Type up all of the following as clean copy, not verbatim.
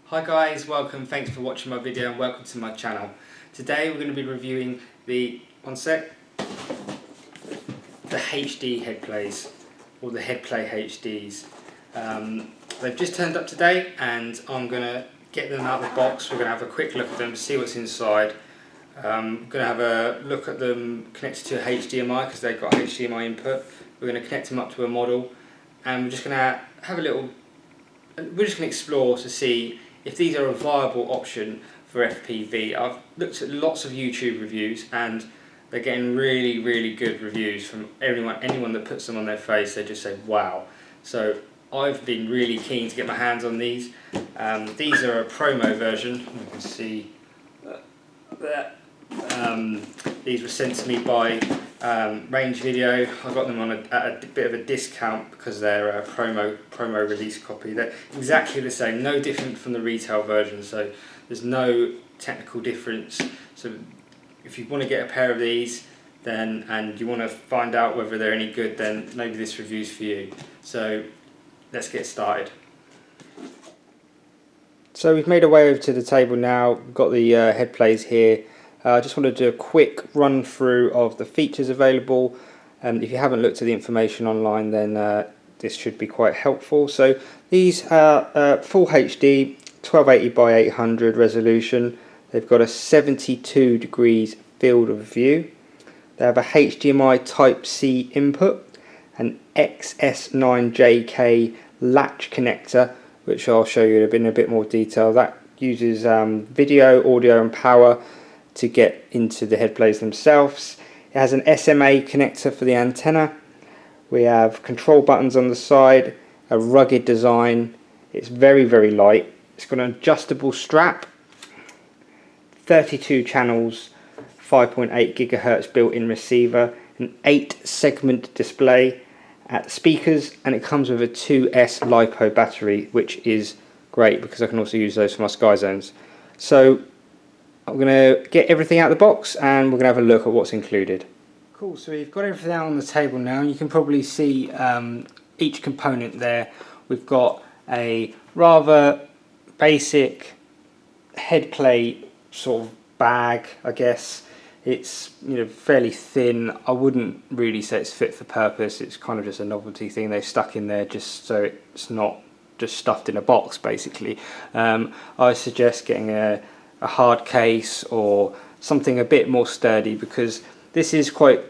Hi guys, welcome, thanks for watching my video and welcome to my channel. Today we're going to be reviewing the HD HeadPlays, or the HeadPlay HDs. They've just turned up today and I'm going to get them out of the box. We're going to have a quick look at them, see what's inside. I'm going to have a look at them connected to a HDMI because they've got HDMI input. We're going to connect them up to a model and we're just going to have a little, we're just going to explore to see if these are a viable option for FPV. I've looked at lots of YouTube reviews and they're getting really good reviews from anyone that puts them on their face. They just say wow. So I've been really keen to get my hands on these. These are a promo version. You can see that. These were sent to me by Range Video. I got them on at a bit of a discount because they're a promo release copy. They're exactly the same, no different from the retail version, so there's no technical difference. So if you want to get a pair of these then and you want to find out whether they're any good, then maybe this review's for you. So let's get started. So we've made our way over to the table now. We've got the HeadPlays here. I just want to do a quick run through of the features available. If you haven't looked at the information online, then this should be quite helpful. So these are full HD 1280 by 800 resolution. They've got a 72 degrees field of view. They have a HDMI Type-C input, an XS9JK latch connector, which I'll show you in a bit more detail. That uses video, audio and power to get into the HeadPlays themselves. It has an SMA connector for the antenna. We have control buttons on the side, a rugged design. It's very light. It's got an adjustable strap, 32 channels, 5.8 gigahertz built-in receiver, an 8-segment display at the speakers, and it comes with a 2S LiPo battery, which is great because I can also use those for my Sky Zones. So I'm going to get everything out of the box and we're going to have a look at what's included. Cool, so we've got everything out on the table now. You can probably see each component there. We've got a rather basic HeadPlay sort of bag, I guess. It's fairly thin. I wouldn't really say it's fit for purpose. It's kind of just a novelty thing they've stuck in there just so it's not just stuffed in a box basically. I suggest getting a hard case or something a bit more sturdy because this is quite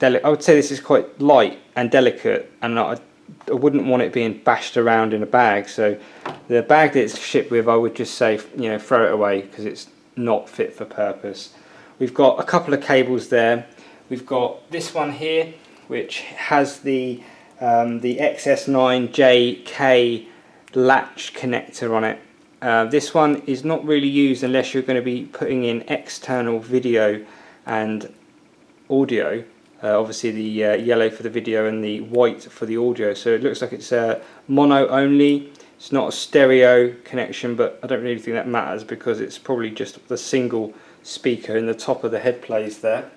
delicate. I would say this is quite light and delicate, and I wouldn't want it being bashed around in a bag. So the bag that it's shipped with, I would just say throw it away because it's not fit for purpose. We've got a couple of cables there. We've got this one here which has the XS9JK latch connector on it. This one is not really used unless you're going to be putting in external video and audio. Obviously the yellow for the video and the white for the audio. So it looks like it's mono only. It's not a stereo connection, but I don't really think that matters because it's probably just the single speaker in the top of the HeadPlays there.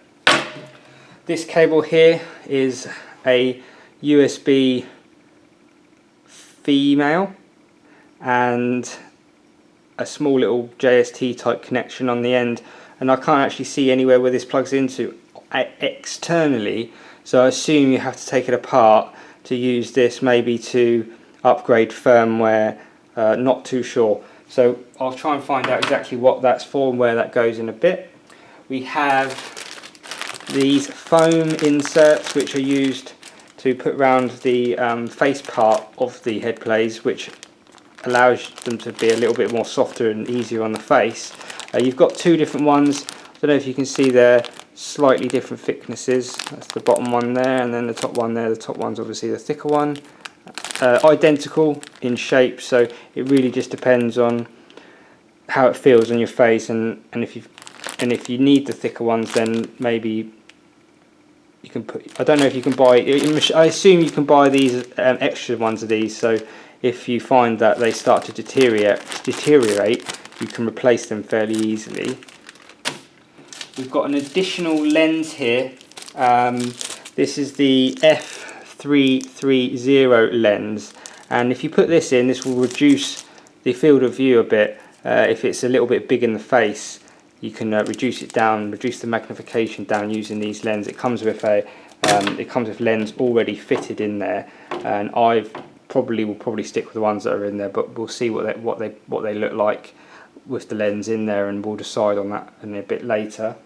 This cable here is a USB female and a small little JST type connection on the end, and I can't actually see anywhere where this plugs into externally, so I assume you have to take it apart to use this, maybe to upgrade firmware. Not too sure, so I'll try and find out exactly what that's for and where that goes in a bit. We have these foam inserts which are used to put around the face part of the HeadPlays, which allows them to be a little bit more softer and easier on the face. You've got two different ones. I don't know if you can see they're slightly different thicknesses. That's the bottom one there, and then the top one there. The top one's obviously the thicker one. Identical in shape, so it really just depends on how it feels on your face, and if you need the thicker ones, then maybe you can put. I don't know if you can buy. I assume you can buy these extra ones of these. So if you find that they start to deteriorate, you can replace them fairly easily. We've got an additional lens here. This is the F330 lens, and if you put this in, this will reduce the field of view a bit. If it's a little bit big in the face, you can reduce it down, reduce the magnification down using these lenses. It comes with lens already fitted in there, and I will probably stick with the ones that are in there, but we'll see what they look like with the lens in there, and we'll decide on that in a bit later.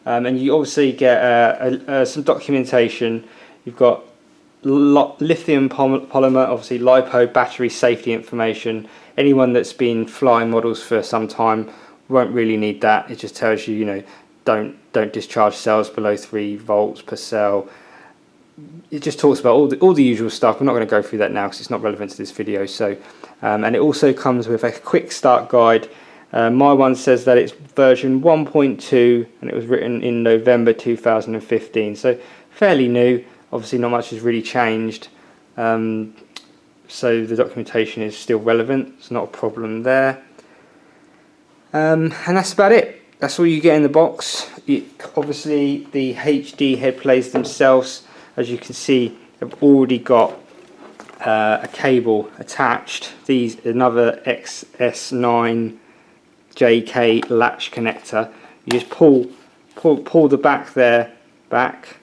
And you obviously get some documentation. You've got lithium polymer, obviously LiPo, battery safety information. Anyone that's been flying models for some time won't really need that. It just tells you, don't discharge cells below 3 volts per cell. It just talks about all the usual stuff. We're not going to go through that now because it's not relevant to this video. So, and it also comes with a quick start guide. My one says that it's version 1.2 and it was written in November 2015. So fairly new. Obviously, not much has really changed. So the documentation is still relevant. It's not a problem there. And that's about it. That's all you get in the box. Obviously, the HD HeadPlays themselves, as you can see, have already got a cable attached. Another XS9 JK latch connector. You just pull the back there back,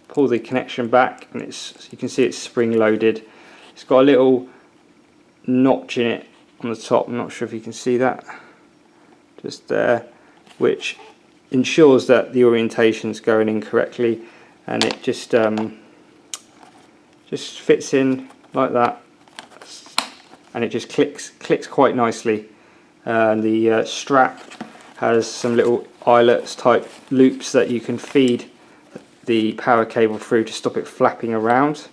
pull the connection back, and you can see it's spring loaded. It's got a little notch in it on the top. I'm not sure if you can see that, just there, which ensures that the orientation's going in correctly, and it just fits in like that, and it just clicks quite nicely. The strap has some little eyelets type loops that you can feed the power cable through to stop it flapping around,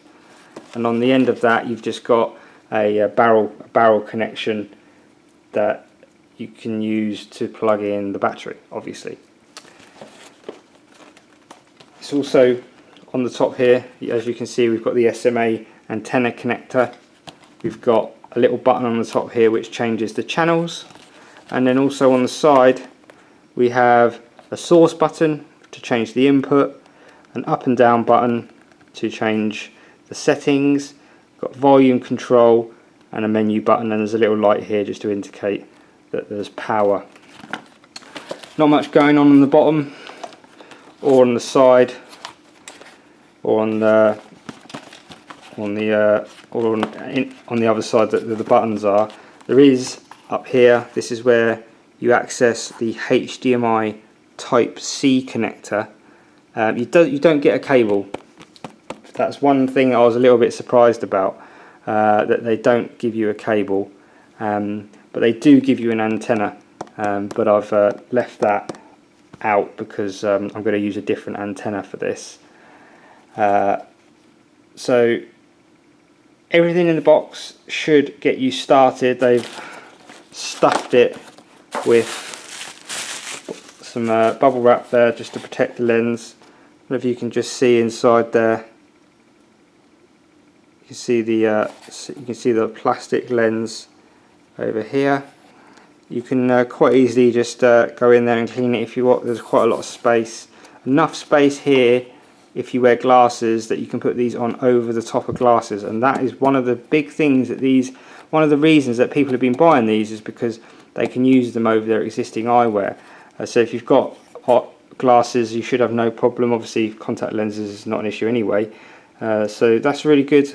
and on the end of that you've just got a barrel connection that you can use to plug in the battery, obviously. It's also on the top here, as you can see, we've got the SMA antenna connector. We've got a little button on the top here which changes the channels, and then also on the side we have a source button to change the input, an up and down button to change the settings, got volume control, and a menu button, and there's a little light here just to indicate that there's power. Not much going on the bottom or on the side or on the other side that the buttons are. There is up here, this is where you access the HDMI Type C connector. You don't get a cable. That's one thing I was a little bit surprised about, that they don't give you a cable, but they do give you an antenna, but I've left that out because I'm going to use a different antenna for this. So everything in the box should get you started. They've stuffed it with some bubble wrap there just to protect the lens. I don't know if you can just see inside there. You can see the plastic lens over here. You can quite easily just go in there and clean it if you want. There's quite a lot of space. Enough space here if you wear glasses that you can put these on over the top of glasses, and that is one of the big things that one of the reasons that people have been buying these is because they can use them over their existing eyewear. So if you've got hot glasses, you should have no problem. Obviously contact lenses is not an issue anyway, so that's really good.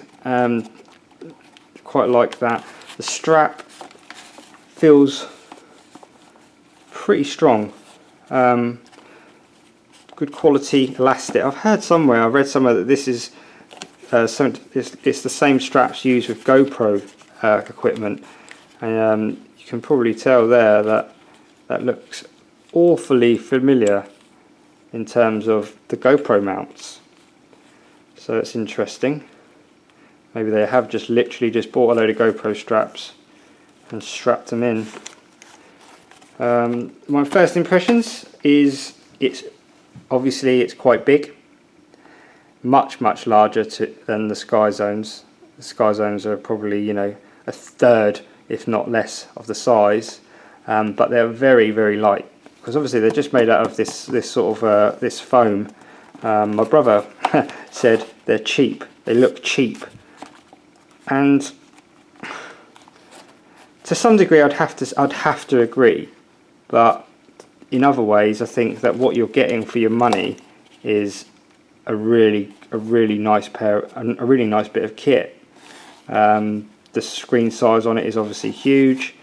Quite like that. The strap feels pretty strong. Good quality elastic. I've heard somewhere, I read somewhere that this is it's the same straps used with GoPro equipment, and you can probably tell there that looks awfully familiar in terms of the GoPro mounts. So it's interesting. Maybe they have just literally just bought a load of GoPro straps and strapped them in. My first impressions is it's quite big, much larger than the Sky Zones. The Sky Zones are probably a third, if not less, of the size, but they're very light because obviously they're just made out of this sort of this foam. My brother said they're cheap. They look cheap, and to some degree I'd have to agree, but in other ways I think that what you're getting for your money is a really nice bit of kit. The screen size on it is obviously huge.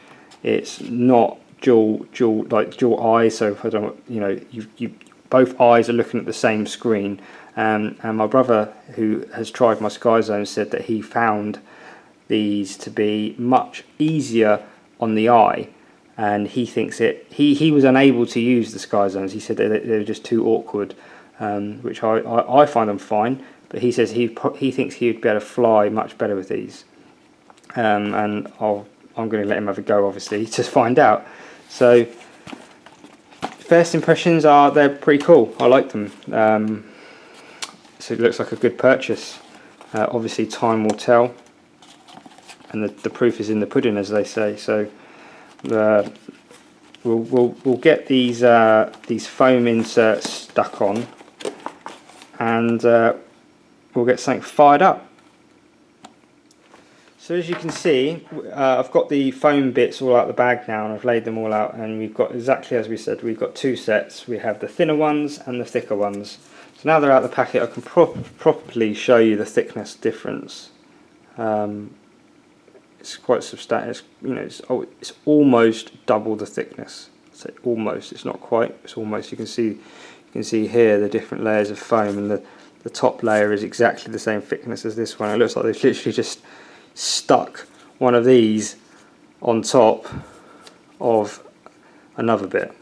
It's not dual eyes, so I don't, you both eyes are looking at the same screen. And my brother, who has tried my Sky Zone, said that he found these to be much easier on the eye, and he thinks he was unable to use the Sky Zones. He said that they were just too awkward, which I find them fine, but he says he thinks he would be able to fly much better with these. And I'm going to let him have a go, obviously, to find out. So first impressions are they're pretty cool. I like them. So it looks like a good purchase. Obviously time will tell, and the proof is in the pudding, as they say. So we'll get these foam inserts stuck on, and we'll get something fired up. So as you can see, I've got the foam bits all out the bag now, and I've laid them all out, and we've got, exactly as we said, we've got two sets. We have the thinner ones and the thicker ones. So now they're out of the packet, I can properly show you the thickness difference. It's quite substantial. It's almost double the thickness. So almost, it's not quite, it's almost. You can see here the different layers of foam, and the top layer is exactly the same thickness as this one. It looks like they've literally just stuck one of these on top of another bit,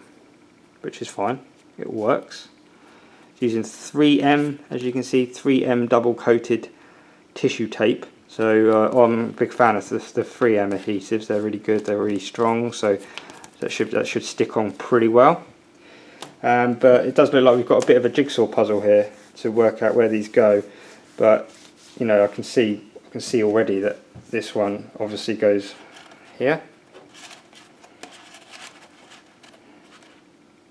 which is fine, it works. It's using 3M, as you can see, 3M double coated tissue tape. So I'm a big fan of the 3M adhesives. They're really good, they're really strong, so that should stick on pretty well. But it does look like we've got a bit of a jigsaw puzzle here to work out where these go, but I can see already that this one obviously goes here,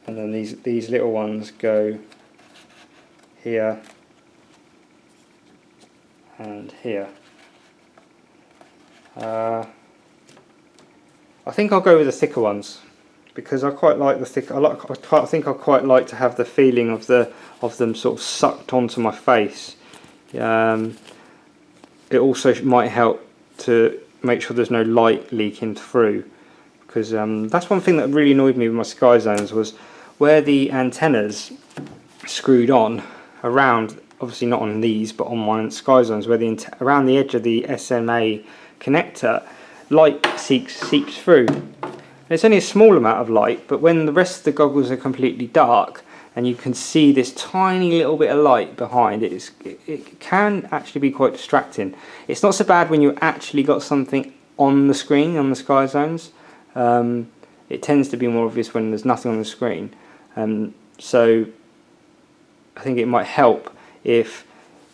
and then these little ones go here and here. I think I'll go with the thicker ones, because I quite like the thick. I think I quite like to have the feeling of them sort of sucked onto my face. It also might help to make sure there's no light leaking through, because that's one thing that really annoyed me with my Sky Zones, was where the antennas screwed on around, obviously not on these but on my Sky Zones, where around the edge of the SMA connector, light seeps through. And it's only a small amount of light, but when the rest of the goggles are completely dark and you can see this tiny little bit of light behind it, it can actually be quite distracting. It's not so bad when you actually got something on the screen on the Sky Zones. It tends to be more obvious when there's nothing on the screen. So I think it might help if,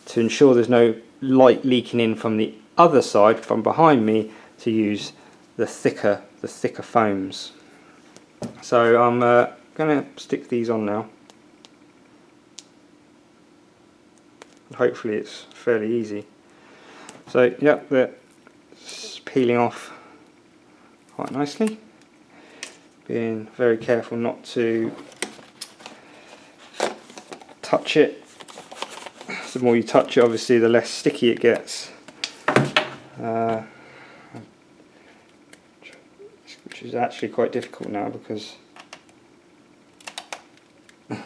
to ensure there's no light leaking in from the other side, from behind me, to use the thicker foams. So I'm going to stick these on now. Hopefully it's fairly easy. So yep, they're peeling off quite nicely. Being very careful not to touch it. The more you touch it, obviously, the less sticky it gets. Which is actually quite difficult now, because I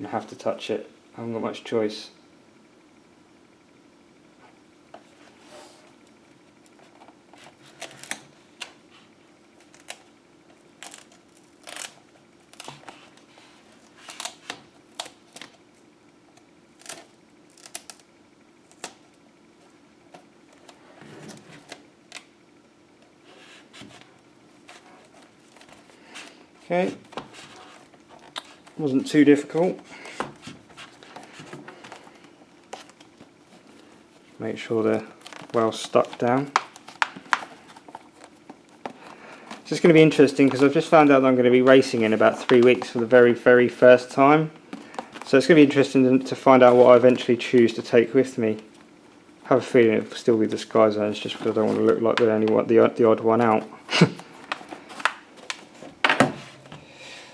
have to touch it. I haven't got much choice. Okay, wasn't too difficult. Make sure they're well stuck down. It's just going to be interesting, because I've just found out that I'm going to be racing in about 3 weeks for the very first time. So it's going to be interesting to find out what I eventually choose to take with me. have a feeling it'll still be the Sky Zones, just because I don't want to look like the only one, the odd one out.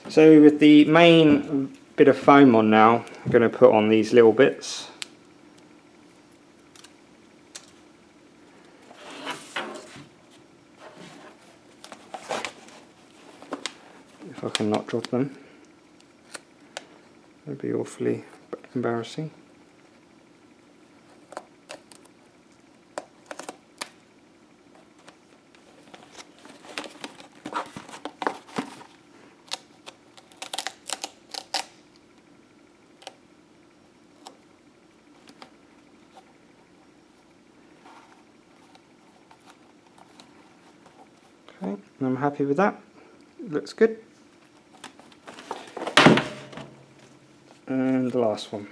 So with the main bit of foam on now, I'm going to put on these little bits. If I can not drop them, that'd be awfully embarrassing. Okay, I'm happy with that. It looks good. And the last one.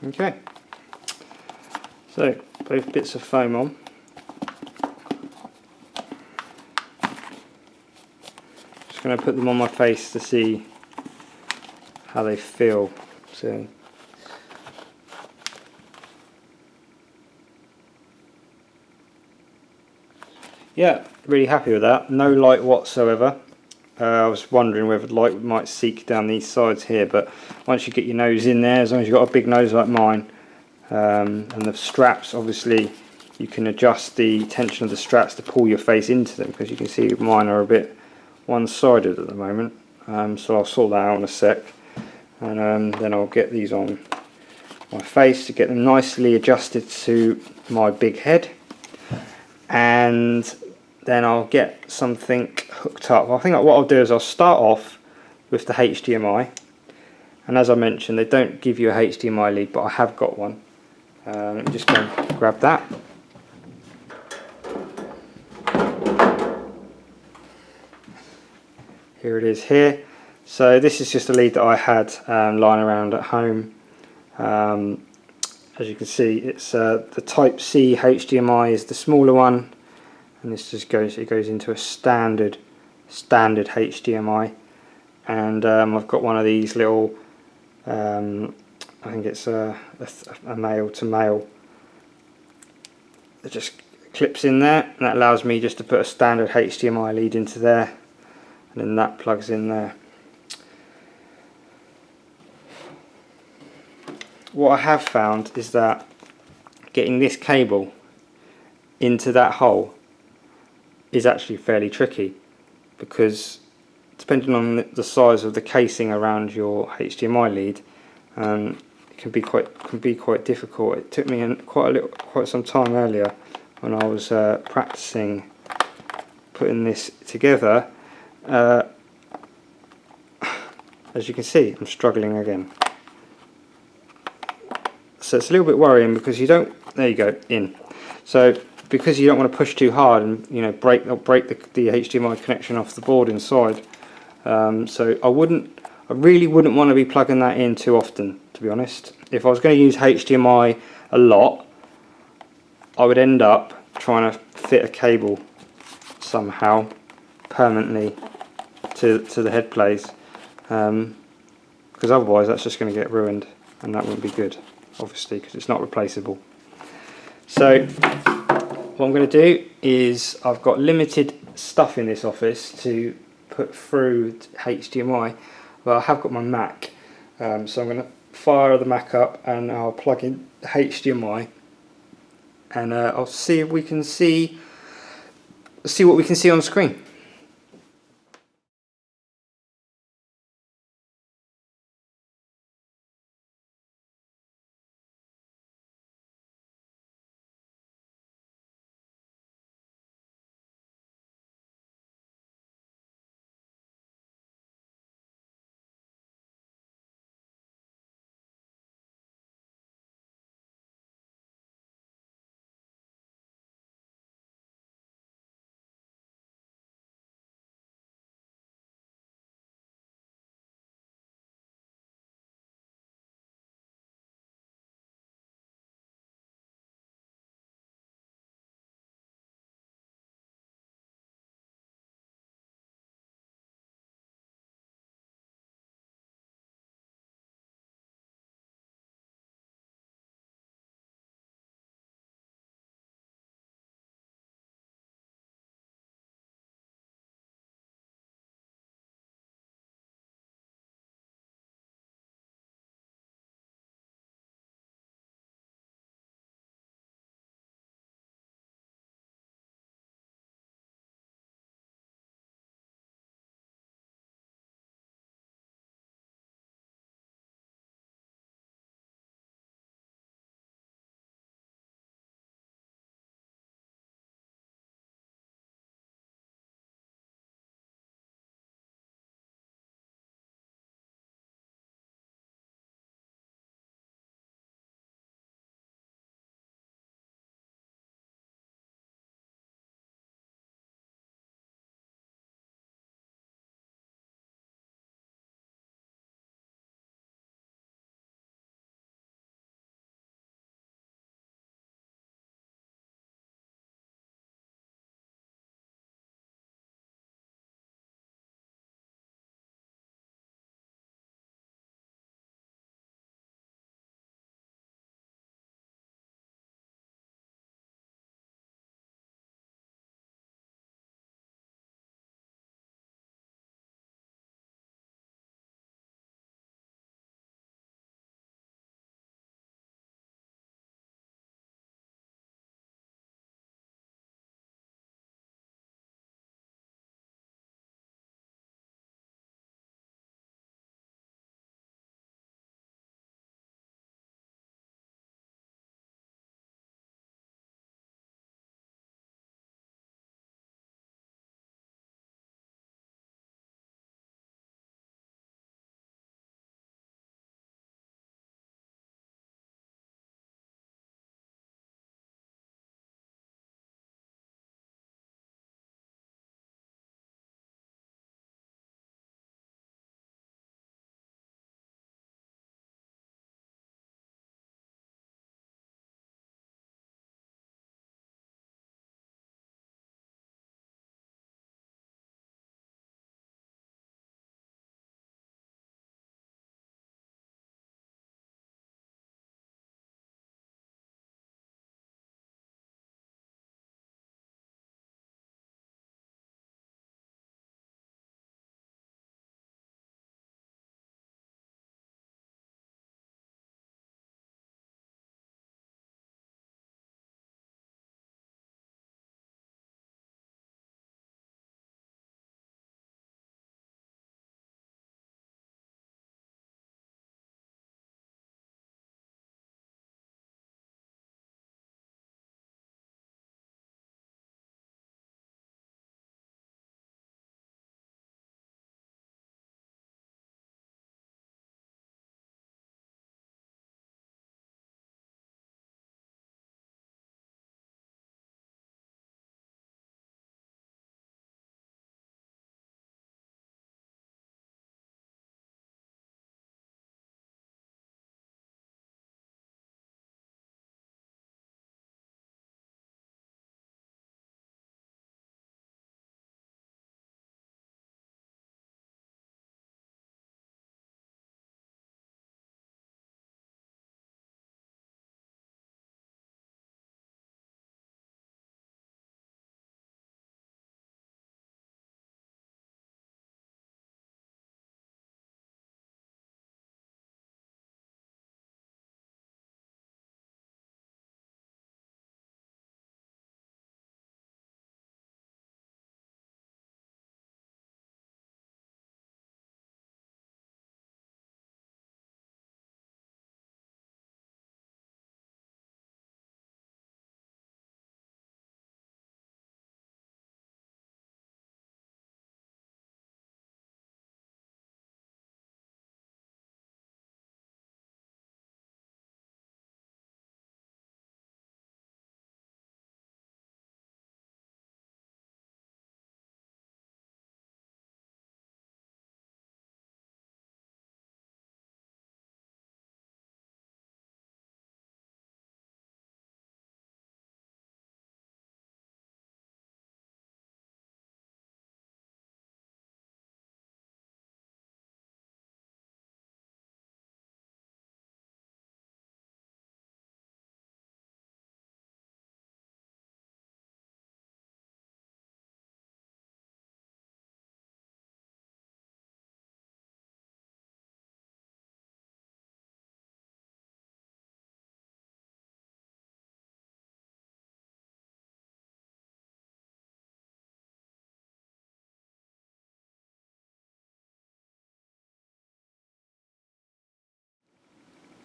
Okay, so both bits of foam on. Just going to put them on my face to see how they feel. So yeah, really happy with that. No light whatsoever. I was wondering whether light might seep down these sides here, but once you get your nose in there, as long as you've got a big nose like mine, and the straps, obviously you can adjust the tension of the straps to pull your face into them, because you can see mine are a bit one-sided at the moment. So I'll sort that out in a sec, and then I'll get these on my face to get them nicely adjusted to my big head, and then I'll get something hooked up. I think what I'll do is I'll start off with the HDMI, and as I mentioned, they don't give you a HDMI lead, but I have got one. Let me just go and grab that. Here it is here. So this is just a lead that I had lying around at home. As you can see, it's the Type C HDMI is the smaller one, and this just goes into a standard HDMI, and I've got one of these little I think it's a male to male that just clips in there, and that allows me just to put a standard HDMI lead into there, and then that plugs in there. What I have found is that getting this cable into that hole is actually fairly tricky, because depending on the size of the casing around your HDMI lead, it can be quite difficult. It took me quite some time earlier when I was practicing putting this together. As you can see, I'm struggling again. So it's a little bit worrying, because you don't. There you go, in. So because you don't want to push too hard and break the HDMI connection off the board inside. So I really wouldn't want to be plugging that in too often, to be honest. If I was going to use HDMI a lot, I would end up trying to fit a cable somehow permanently to the head plays, because otherwise that's just going to get ruined, and that wouldn't be good, obviously, because it's not replaceable. So what I'm going to do is, I've got limited stuff in this office to put through HDMI. Well, I have got my Mac, so I'm going to fire the Mac up and I'll plug in the HDMI, and I'll see if we can see what we can see on screen.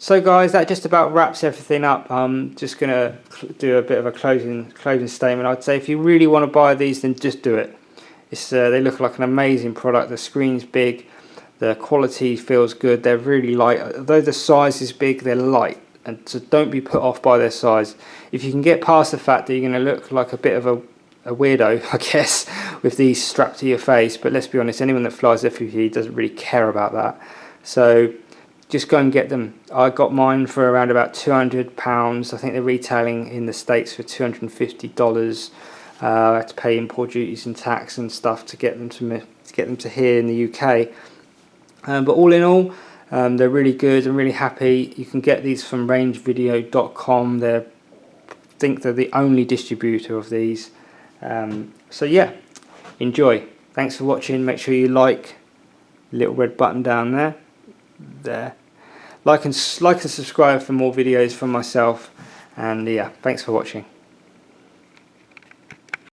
So guys, that just about wraps everything up. I'm just going to do a bit of a closing statement. I'd say if you really want to buy these, then just do it. They look like an amazing product. The screen's big, the quality feels good, they're really light. Although the size is big, they're light, and so don't be put off by their size. If you can get past the fact that you're going to look like a bit of a weirdo, I guess, with these strapped to your face, but let's be honest, anyone that flies FPV doesn't really care about that. So just go and get them. I got mine for around about £200. I think they're retailing in the States for $250. I had to pay import duties and tax and stuff to get them to here in the UK. But all in all, they're really good. I'm really happy. You can get these from rangevideo.com. I think they're the only distributor of these. So yeah, enjoy. Thanks for watching. Make sure you like the little red button down there. Like and subscribe for more videos from myself. And yeah, thanks for watching.